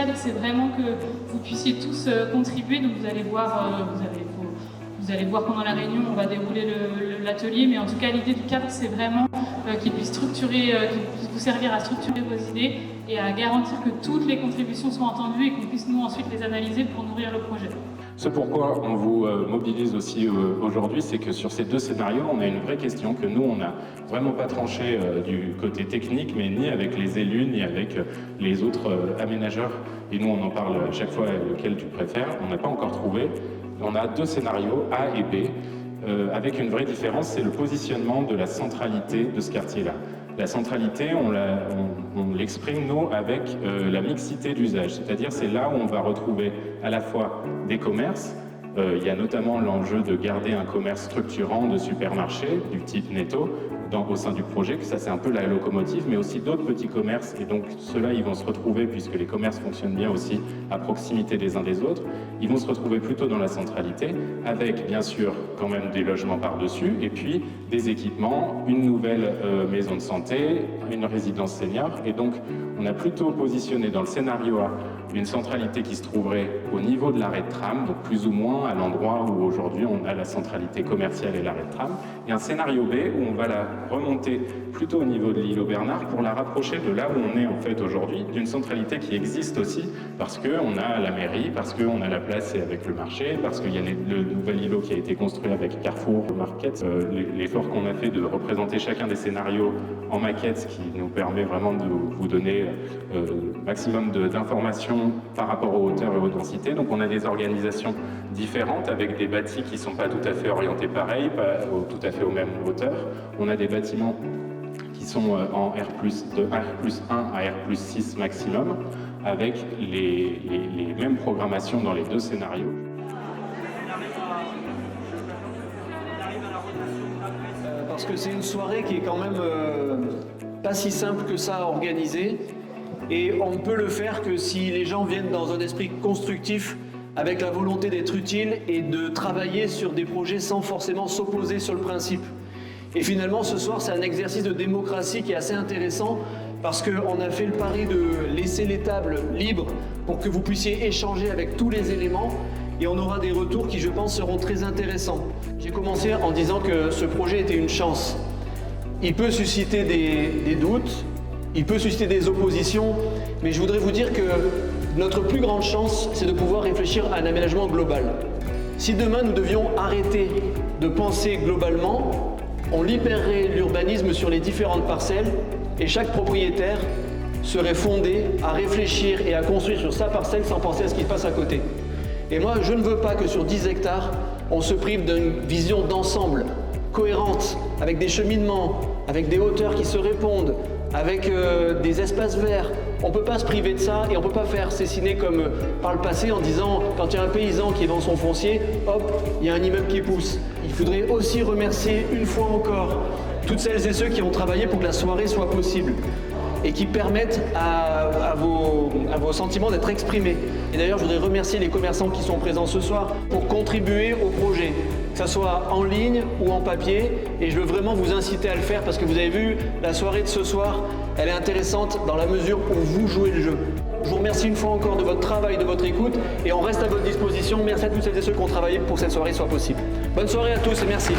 cadre, c'est vraiment que vous puissiez tous contribuer. Donc vous allez voir pendant la réunion, on va dérouler l'atelier, mais en tout cas l'idée du cadre, c'est vraiment qu'il puisse vous servir à structurer vos idées et à garantir que toutes les contributions soient entendues et qu'on puisse nous ensuite les analyser pour nourrir le projet. Ce pourquoi on vous mobilise aussi aujourd'hui, c'est que sur ces deux scénarios, on a une vraie question que nous, on n'a vraiment pas tranché du côté technique, mais ni avec les élus, ni avec les autres aménageurs. Et nous, on en parle à chaque fois, lequel tu préfères. On n'a pas encore trouvé. On a deux scénarios, A et B, avec une vraie différence, c'est le positionnement de la centralité de ce quartier-là. La centralité, on l'exprime, nous, avec la mixité d'usage, c'est-à-dire c'est là où on va retrouver à la fois des commerces, il y a notamment l'enjeu de garder un commerce structurant de supermarché du type Netto au sein du projet, que ça c'est un peu la locomotive, mais aussi d'autres petits commerces, et donc ceux-là ils vont se retrouver, puisque les commerces fonctionnent bien aussi à proximité des uns des autres, ils vont se retrouver plutôt dans la centralité, avec bien sûr quand même des logements par-dessus, et puis des équipements, une nouvelle maison de santé, une résidence senior, et donc on a plutôt positionné dans le scénario A une centralité qui se trouverait au niveau de l'arrêt de tram, donc plus ou moins à l'endroit où aujourd'hui on a la centralité commerciale et l'arrêt de tram, et un scénario B où on va la remonter plutôt au niveau de l'îlot Bernard pour la rapprocher de là où on est en fait aujourd'hui, d'une centralité qui existe aussi, parce qu'on a la mairie, parce qu'on a la place et avec le marché, parce qu'il y a le nouvel îlot qui a été construit avec Carrefour Market, l'effort qu'on a fait de représenter chacun des scénarios en maquette, ce qui nous permet vraiment de vous donner maximum d'informations par rapport aux hauteurs et aux densités. Donc on a des organisations différentes avec des bâtis qui ne sont pas tout à fait orientés pareil, pas tout à fait aux mêmes hauteurs. On a des bâtiments qui sont en de R+1 à R+6 maximum, avec les mêmes programmations dans les deux scénarios. Parce que c'est une soirée qui est quand même pas si simple que ça à organiser. Et on ne peut le faire que si les gens viennent dans un esprit constructif, avec la volonté d'être utile et de travailler sur des projets sans forcément s'opposer sur le principe. Et finalement, ce soir, c'est un exercice de démocratie qui est assez intéressant parce qu'on a fait le pari de laisser les tables libres pour que vous puissiez échanger avec tous les éléments et on aura des retours qui, je pense, seront très intéressants. J'ai commencé en disant que ce projet était une chance. Il peut susciter des doutes, il peut susciter des oppositions, mais je voudrais vous dire que notre plus grande chance, c'est de pouvoir réfléchir à un aménagement global. Si demain nous devions arrêter de penser globalement, on libérerait l'urbanisme sur les différentes parcelles et chaque propriétaire serait fondé à réfléchir et à construire sur sa parcelle sans penser à ce qui se passe à côté. Et moi, je ne veux pas que sur 10 hectares, on se prive d'une vision d'ensemble, cohérente, avec des cheminements, avec des hauteurs qui se répondent, avec des espaces verts. On ne peut pas se priver de ça et on ne peut pas faire Cessiné comme par le passé en disant quand il y a un paysan qui est dans son foncier, hop, il y a un immeuble qui pousse. Il faudrait aussi remercier une fois encore toutes celles et ceux qui ont travaillé pour que la soirée soit possible et qui permettent à vos sentiments d'être exprimés. Et d'ailleurs, je voudrais remercier les commerçants qui sont présents ce soir pour contribuer au projet, que ce soit en ligne ou en papier. Et je veux vraiment vous inciter à le faire parce que vous avez vu, la soirée de ce soir, elle est intéressante dans la mesure où vous jouez le jeu. Je vous remercie une fois encore de votre travail, de votre écoute et on reste à votre disposition. Merci à toutes celles et ceux qui ont travaillé pour que cette soirée soit possible. Bonne soirée à tous et merci.